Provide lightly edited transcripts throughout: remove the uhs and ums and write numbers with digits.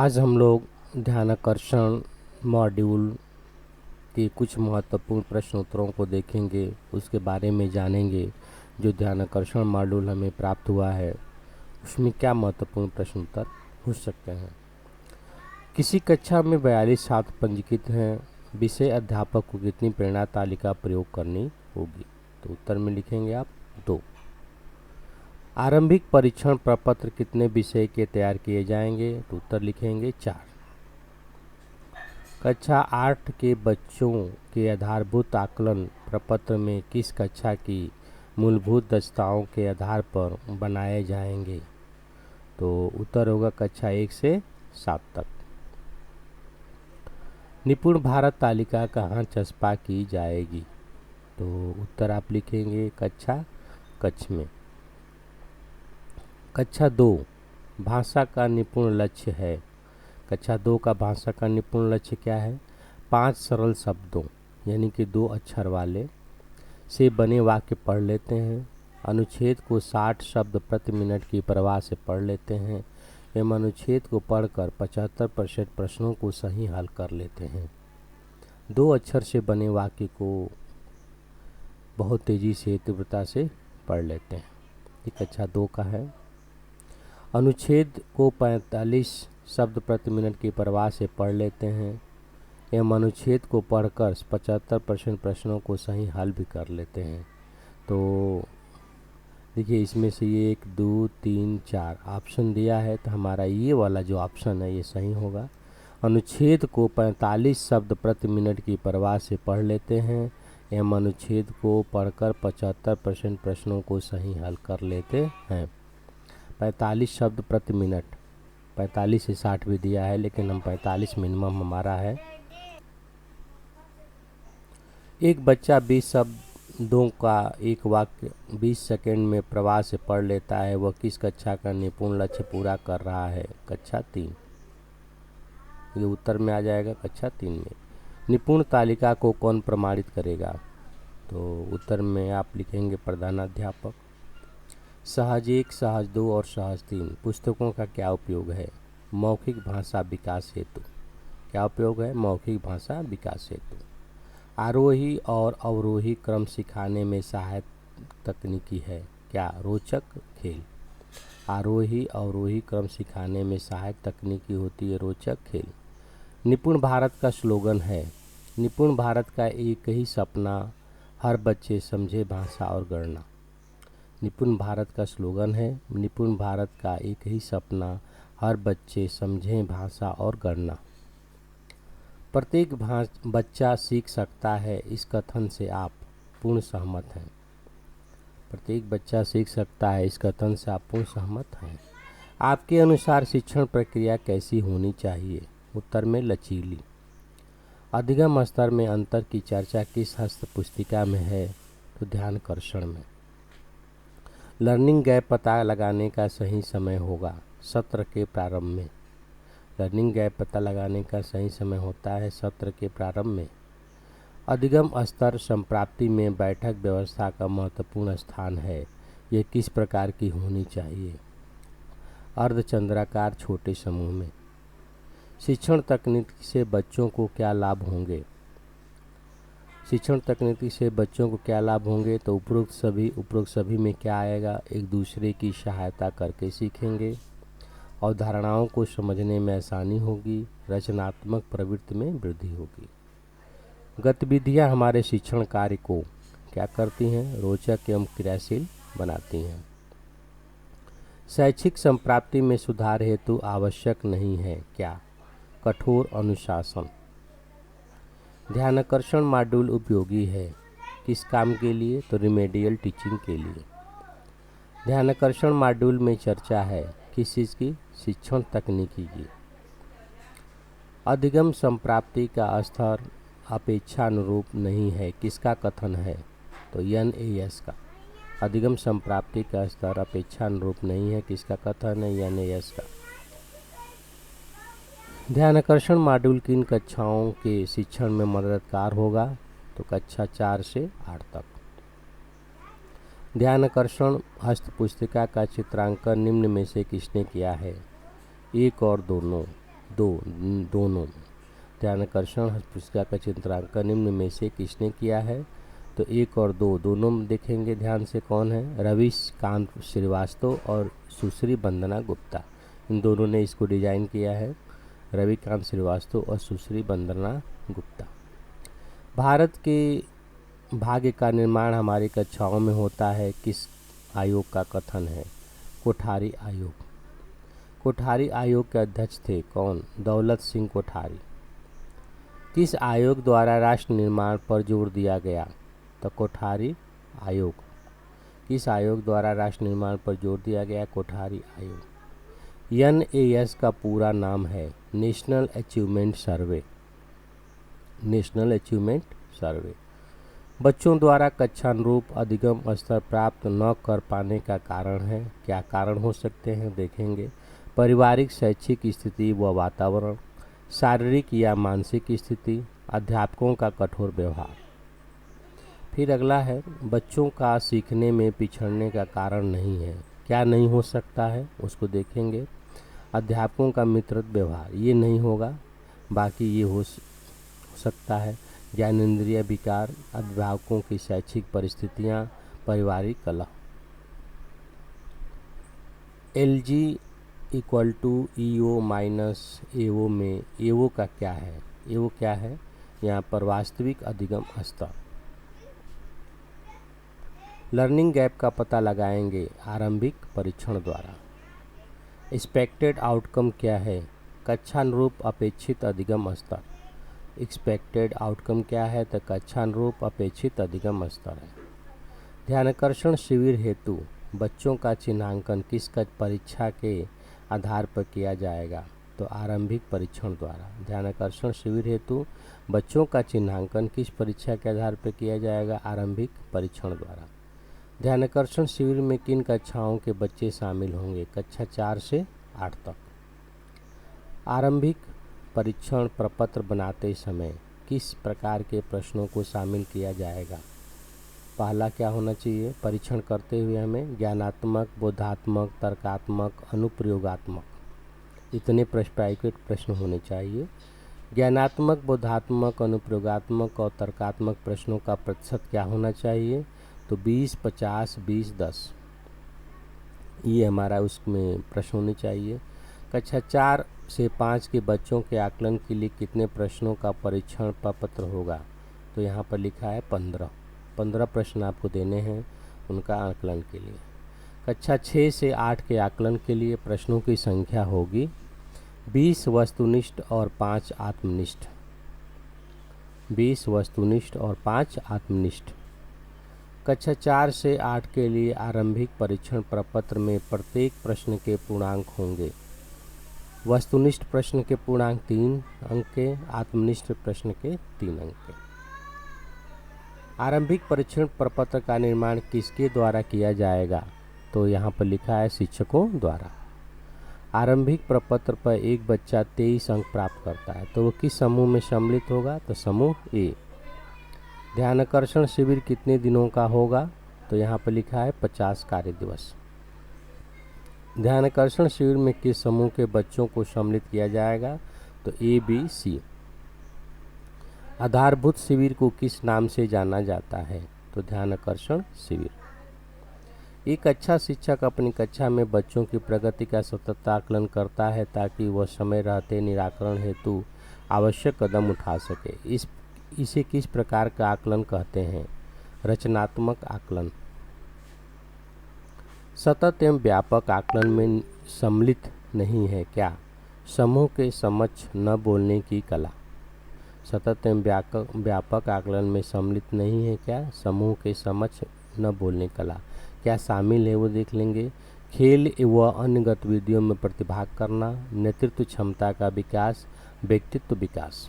आज हम लोग ध्यानाकर्षण मॉड्यूल के कुछ महत्वपूर्ण प्रश्न उत्तरों को देखेंगे, उसके बारे में जानेंगे। जो ध्यानाकर्षण मॉड्यूल हमें प्राप्त हुआ है उसमें क्या महत्वपूर्ण प्रश्न उत्तर पूछ सकते हैं। किसी कक्षा में 42 छात्र पंजीकृत हैं, विषय अध्यापक को कितनी प्रेरणा तालिका प्रयोग करनी होगी? तो उत्तर में लिखेंगे आप 2। आरंभिक परीक्षण प्रपत्र कितने विषय के तैयार किए जाएंगे? तो उत्तर लिखेंगे 4। कक्षा 8 के बच्चों के आधारभूत आकलन प्रपत्र में किस कक्षा की मूलभूत दक्षताओं के आधार पर बनाए जाएंगे? तो उत्तर होगा कक्षा 1 से 7 तक। निपुण भारत तालिका कहाँ चस्पा की जाएगी? तो उत्तर आप लिखेंगे कक्ष में। कक्षा 2 भाषा का निपुण लक्ष्य है। कक्षा 2 का भाषा का निपुण लक्ष्य क्या है? 5 सरल शब्दों यानी कि 2 अक्षर वाले से बने वाक्य पढ़ लेते हैं। अनुच्छेद को 60 शब्द प्रति मिनट की प्रवाह से पढ़ लेते हैं एवं अनुच्छेद को पढ़कर 75% प्रश्नों को सही हल कर लेते हैं। 2 अक्षर से बने वाक्य को बहुत तेजी से तीव्रता से पढ़ लेते हैं। ये कक्षा 2 का है। अनुच्छेद को 45 शब्द प्रति मिनट की प्रवाह से पढ़ लेते हैं एवं अनुच्छेद को पढ़कर 75% प्रश्नों को सही हल भी कर लेते हैं। तो देखिए इसमें से ये 1 2 3 4 ऑप्शन दिया है, तो हमारा ये वाला जो ऑप्शन है ये सही होगा। अनुच्छेद को 45 शब्द प्रति मिनट की प्रवाह से पढ़ लेते हैं एवं अनुच्छेद को पढ़कर 75% प्रश्नों को सही हल कर लेते हैं। 45 शब्द प्रति मिनट, 45 से 60 भी दिया है लेकिन हम 45 मिनिमम हमारा है। एक बच्चा 20 शब्दों का एक वाक्य 20 सेकंड में प्रवाह से पढ़ लेता है, वह किस कक्षा का निपुण लक्ष्य पूरा कर रहा है? कक्षा 3। ये उत्तर में आ जाएगा कक्षा 3 में। निपुण तालिका को कौन प्रमाणित करेगा? तो उत्तर में आप लिखेंगे प्रधानाध्यापक। सहज 1, सहज 2 और सहज 3 पुस्तकों का क्या उपयोग है? मौखिक भाषा विकास हेतु। क्या उपयोग है? मौखिक भाषा विकास हेतु। आरोही और अवरोही क्रम सिखाने में सहायक तकनीकी है क्या? रोचक खेल। आरोही अवरोही क्रम सिखाने में सहायक तकनीकी होती है रोचक खेल। निपुण भारत का स्लोगन है। निपुण भारत का एक ही सपना, हर बच्चे समझे भाषा और गणना। निपुण भारत का स्लोगन है। निपुण भारत का एक ही सपना, हर बच्चे समझें भाषा और गणना। प्रत्येक बच्चा सीख सकता है, इस कथन से आप पूर्ण सहमत हैं? प्रत्येक बच्चा सीख सकता है, इस कथन से आप पूर्ण सहमत हैं? आपके अनुसार शिक्षण प्रक्रिया कैसी होनी चाहिए? उत्तर में लचीली। अधिगम स्तर में अंतर की चर्चा किस हस्त पुस्तिका में है? तो ध्यानाकर्षण में। लर्निंग गैप पता लगाने का सही समय होगा सत्र के प्रारंभ में। लर्निंग गैप पता लगाने का सही समय होता है सत्र के प्रारंभ में। अधिगम स्तर संप्राप्ति में बैठक व्यवस्था का महत्वपूर्ण स्थान है, यह किस प्रकार की होनी चाहिए? अर्धचंद्राकार छोटे समूह में। शिक्षण तकनीकी से बच्चों को क्या लाभ होंगे? शिक्षण तकनीकी से बच्चों को क्या लाभ होंगे? तो उपरोक्त सभी में क्या आएगा? एक दूसरे की सहायता करके सीखेंगे, अवधारणाओं को समझने में आसानी होगी, रचनात्मक प्रवृत्ति में वृद्धि होगी। गतिविधियां हमारे शिक्षण कार्य को क्या करती हैं? रोचक एवं क्रियाशील बनाती हैं। शैक्षिक संप्राप्ति में सुधार हेतु आवश्यक नहीं है क्या? कठोर अनुशासन। ध्यानाकर्षण मॉड्यूल उपयोगी है किस काम के लिए? तो रिमेडियल टीचिंग के लिए। ध्यानाकर्षण मॉड्यूल में चर्चा है किस चीज़ की? शिक्षण तकनीकी की। अधिगम संप्राप्ति का स्तर अपेक्षानुरूप नहीं है, किसका कथन है? तो NAS का। अधिगम संप्राप्ति का स्तर अपेक्षानुरूप नहीं है, किसका कथन है? NAS का। ध्यानाकर्षण मॉड्यूल किन कक्षाओं के शिक्षण में मददगार होगा? तो कक्षा 4 से 8 तक। ध्यानाकर्षण हस्त पुस्तिका का चित्रांकन निम्न में से किसने किया है? 1 और दोनों। दोनों। ध्यानाकर्षण पुस्तिका का चित्रांकन निम्न में से किसने किया है? तो 1 और 2 दोनों में देखेंगे ध्यान से कौन है, रविकांत श्रीवास्तव और सुश्री वंदना गुप्ता। इन दोनों ने इसको डिजाइन किया है, रविकांत श्रीवास्तव और सुश्री वंदना गुप्ता। भारत के भाग्य का निर्माण हमारी कक्षाओं में होता है, किस आयोग का कथन है? कोठारी आयोग। कोठारी आयोग के अध्यक्ष थे कौन? दौलत सिंह कोठारी। किस आयोग द्वारा राष्ट्र निर्माण पर जोर दिया गया? तो कोठारी आयोग। किस आयोग द्वारा राष्ट्र निर्माण पर जोर दिया गया? कोठारी आयोग। NAS का पूरा नाम है नेशनल अचीवमेंट सर्वे। नेशनल अचीवमेंट सर्वे। बच्चों द्वारा कक्षानुरूप अधिगम स्तर प्राप्त न कर पाने का कारण है? क्या कारण हो सकते हैं देखेंगे। पारिवारिक शैक्षिक स्थिति व वातावरण, शारीरिक या मानसिक स्थिति, अध्यापकों का कठोर व्यवहार। फिर अगला है, बच्चों का सीखने में पिछड़ने का कारण नहीं है। क्या नहीं हो सकता है उसको देखेंगे। अध्यापकों का मित्रवत व्यवहार, ये नहीं होगा, बाकी ये हो सकता है। ज्ञानेंद्रिय विकार, अभिभावकों की शैक्षिक परिस्थितियाँ, पारिवारिक कलह। LG = EO - AO में AO का क्या है? AO क्या है? यहाँ पर वास्तविक अधिगम स्तर। लर्निंग गैप का पता लगाएंगे आरंभिक परीक्षण द्वारा। एक्सपेक्टेड आउटकम क्या है? कक्षानुरूप अपेक्षित अधिगम स्तर। एक्सपेक्टेड आउटकम क्या है? तो कक्षानुरूप अपेक्षित अधिगम स्तर है। ध्यानाकर्षण शिविर हेतु बच्चों का चिन्हांकन किस परीक्षा के आधार पर किया जाएगा? तो आरंभिक परीक्षण द्वारा। ध्यानाकर्षण शिविर हेतु बच्चों का चिन्हांकन किस परीक्षा के आधार पर किया जाएगा? आरंभिक परीक्षण द्वारा। ध्यानाकर्षण शिविर में किन कक्षाओं के बच्चे शामिल होंगे? कक्षा 4 से 8 तक। आरंभिक परीक्षण प्रपत्र बनाते समय किस प्रकार के प्रश्नों को शामिल किया जाएगा? पहला क्या होना चाहिए? परीक्षण करते हुए हमें ज्ञानात्मक, बोधात्मक, तर्कात्मक, अनुप्रयोगात्मक, इतने प्रायोगिक प्रश्न होने चाहिए। ज्ञानात्मक, बोधात्मक, अनुप्रयोगात्मक और तर्कात्मक प्रश्नों का प्रतिशत क्या होना चाहिए? तो 20, 50, 20, 10, ये हमारा उसमें प्रश्न होने चाहिए। कक्षा 4 से 5 के बच्चों के आकलन के लिए कितने प्रश्नों का परीक्षण प्रपत्र होगा? तो यहाँ पर लिखा है 15 प्रश्न आपको देने हैं उनका आकलन के लिए। कक्षा 6 से 8 के आकलन के लिए प्रश्नों की संख्या होगी 20 वस्तुनिष्ठ और 5 आत्मनिष्ठ। 20 वस्तुनिष्ठ और 5 आत्मनिष्ठ। कक्षा 4 से 8 के लिए आरंभिक परीक्षण प्रपत्र में प्रत्येक प्रश्न के पूर्णांक होंगे। वस्तुनिष्ठ प्रश्न के पूर्णांक 3 अंक के, आत्मनिष्ठ प्रश्न के 3 अंक के। आरंभिक परीक्षण प्रपत्र का निर्माण किसके द्वारा किया जाएगा? तो यहाँ पर लिखा है शिक्षकों द्वारा। आरंभिक प्रपत्र पर एक बच्चा 23 अंक प्राप्त करता है तो वो किस समूह में सम्मिलित होगा? तो समूह ए। ध्यानाकर्षण शिविर कितने दिनों का होगा? तो यहाँ पर लिखा है 50 कार्य दिवस। ध्यानाकर्षण शिविर में किस समूह के बच्चों को सम्मिलित किया जाएगा? तो ABC। आधारभूत शिविर को किस नाम से जाना जाता है? तो ध्यानाकर्षण शिविर। एक अच्छा शिक्षक अपनी कक्षा में बच्चों की प्रगति का सतत आकलन करता है ताकि वह समय रहते निराकरण हेतु आवश्यक कदम उठा सके। इसे किस प्रकार का आकलन कहते हैं? रचनात्मक आकलन। सतत एवं व्यापक आकलन में सम्मिलित नहीं है क्या? समूह के समक्ष न बोलने की कला। सतत एवं व्यापक आकलन में सम्मिलित नहीं है क्या? समूह के समक्ष न बोलने कला। क्या शामिल है वो देख लेंगे। खेल व अन्य गतिविधियों में प्रतिभाग करना, नेतृत्व क्षमता का विकास, व्यक्तित्व विकास।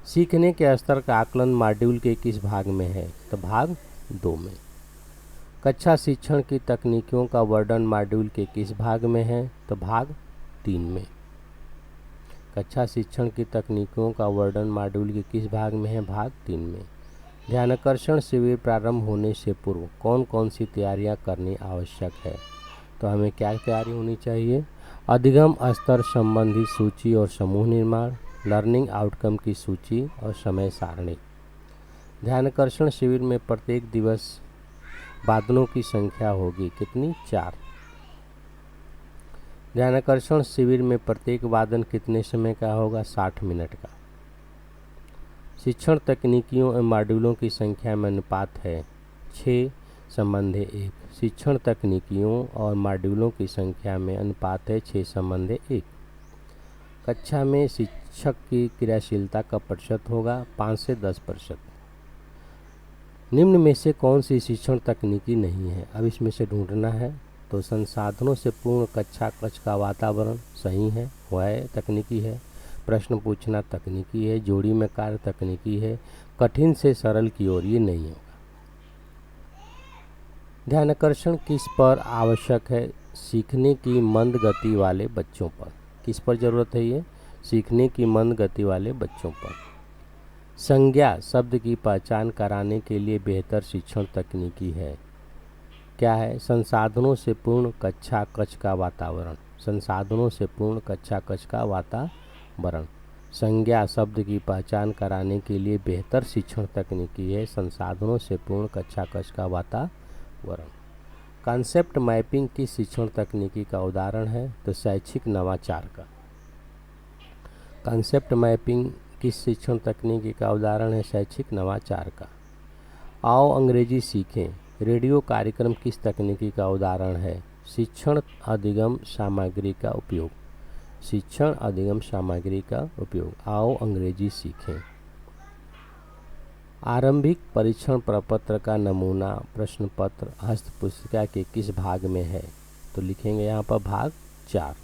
सीखने के स्तर का आकलन मॉड्यूल के किस भाग में है? तो भाग 2 में। कक्षा शिक्षण की तकनीकों का वर्णन मॉड्यूल के किस भाग में है? तो भाग 3 में। कक्षा शिक्षण की तकनीकों का वर्णन मॉड्यूल के किस भाग में है? भाग 3 में। ध्यानाकर्षण शिविर प्रारंभ होने से पूर्व कौन कौन सी तैयारियां करनी आवश्यक है? तो हमें क्या तैयारी होनी चाहिए? अधिगम स्तर संबंधी सूची और समूह निर्माण, लर्निंग आउटकम की सूची और समय सारणी। ध्यानाकर्षण शिविर में प्रत्येक दिवस वादनों की संख्या होगी कितनी? 4। ध्यानाकर्षण शिविर में प्रत्येक वादन कितने समय का होगा? 60 मिनट का। शिक्षण तकनीकियों एवं मॉड्यूलों की संख्या में अनुपात है 6:1। शिक्षण तकनीकियों और मॉड्यूलों की संख्या में अनुपात है 6:1। कक्षा में शिक्षक की क्रियाशीलता का प्रतिशत होगा 5 से 10%। निम्न में से कौन सी शिक्षण तकनीकी नहीं है? अब इसमें से ढूंढना है। तो संसाधनों से पूर्ण कक्ष का वातावरण सही है, वह तकनीकी है। प्रश्न पूछना तकनीकी है। जोड़ी में कार्य तकनीकी है। कठिन से सरल की ओर ये नहीं होगा। ध्यानाकर्षण किस पर आवश्यक है? सीखने की मंद गति वाले बच्चों पर। किस पर जरूरत है? ये सीखने की मंद गति वाले बच्चों पर। संज्ञा शब्द की पहचान कराने के लिए बेहतर शिक्षण तकनीकी है। क्या है? संसाधनों से पूर्ण कक्ष का वातावरण। संसाधनों से पूर्ण कक्ष का वातावरण। संज्ञा शब्द की पहचान कराने के लिए बेहतर शिक्षण तकनीकी है। संसाधनों से पूर्ण कक्ष का वातावरण। कॉन्सेप्ट मैपिंग किस शिक्षण तकनीकी का उदाहरण है? तो शैक्षिक नवाचार का। कॉन्सेप्ट मैपिंग किस शिक्षण तकनीकी का उदाहरण है? शैक्षिक नवाचार का। आओ अंग्रेजी सीखें रेडियो कार्यक्रम किस तकनीकी का उदाहरण है? शिक्षण अधिगम सामग्री का उपयोग। शिक्षण अधिगम सामग्री का उपयोग। आओ अंग्रेजी सीखें। आरंभिक परीक्षण प्रपत्र का नमूना प्रश्न पत्र हस्तपुस्तिका के किस भाग में है? तो लिखेंगे यहाँ पर भाग 4।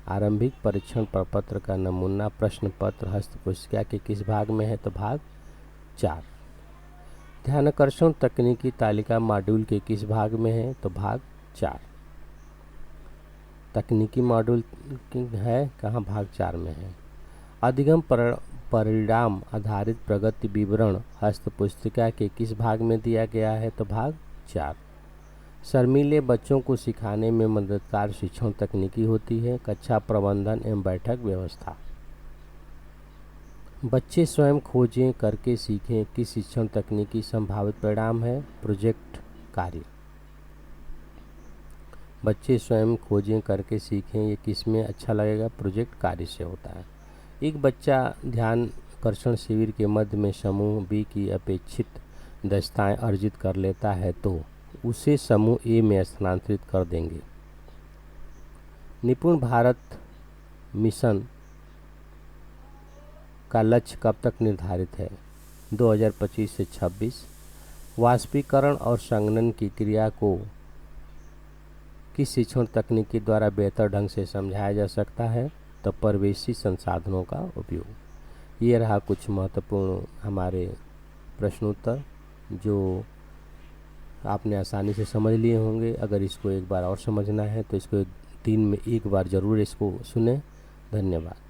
आरंभिक परीक्षण प्रपत्र का नमूना प्रश्न पत्र हस्तपुस्तिका के किस भाग में है? तो भाग 4। ध्यानाकर्षण तकनीकी तालिका मॉड्यूल के किस भाग में है? तो भाग 4। तकनीकी मॉड्यूल है कहाँ? भाग 4 में है। अधिगम परिणाम आधारित प्रगति विवरण हस्तपुस्तिका के किस भाग में दिया गया है? तो भाग 4। शर्मीले बच्चों को सिखाने में मददगार शिक्षण तकनीकी होती है कक्षा प्रबंधन एवं बैठक व्यवस्था। बच्चे स्वयं खोजें करके सीखें किस शिक्षण तकनीकी संभावित परिणाम है? प्रोजेक्ट कार्य। बच्चे स्वयं खोजें करके सीखें ये किस में अच्छा लगेगा? प्रोजेक्ट कार्य से होता है। एक बच्चा ध्यानाकर्षण शिविर के मध्य में समूह बी की अपेक्षित दक्षताएं अर्जित कर लेता है तो उसे समूह ए में स्थानांतरित कर देंगे। निपुण भारत मिशन का लक्ष्य कब तक निर्धारित है? 2025 से 26। वाष्पीकरण और संघनन की क्रिया को किस शिक्षण तकनीकी द्वारा बेहतर ढंग से समझाया जा सकता है? तो परिवेशी संसाधनों का उपयोग। ये रहा कुछ महत्वपूर्ण हमारे प्रश्नोत्तर जो आपने आसानी से समझ लिए होंगे। अगर इसको एक बार और समझना है तो इसको 3 में एक बार ज़रूर इसको सुने। धन्यवाद।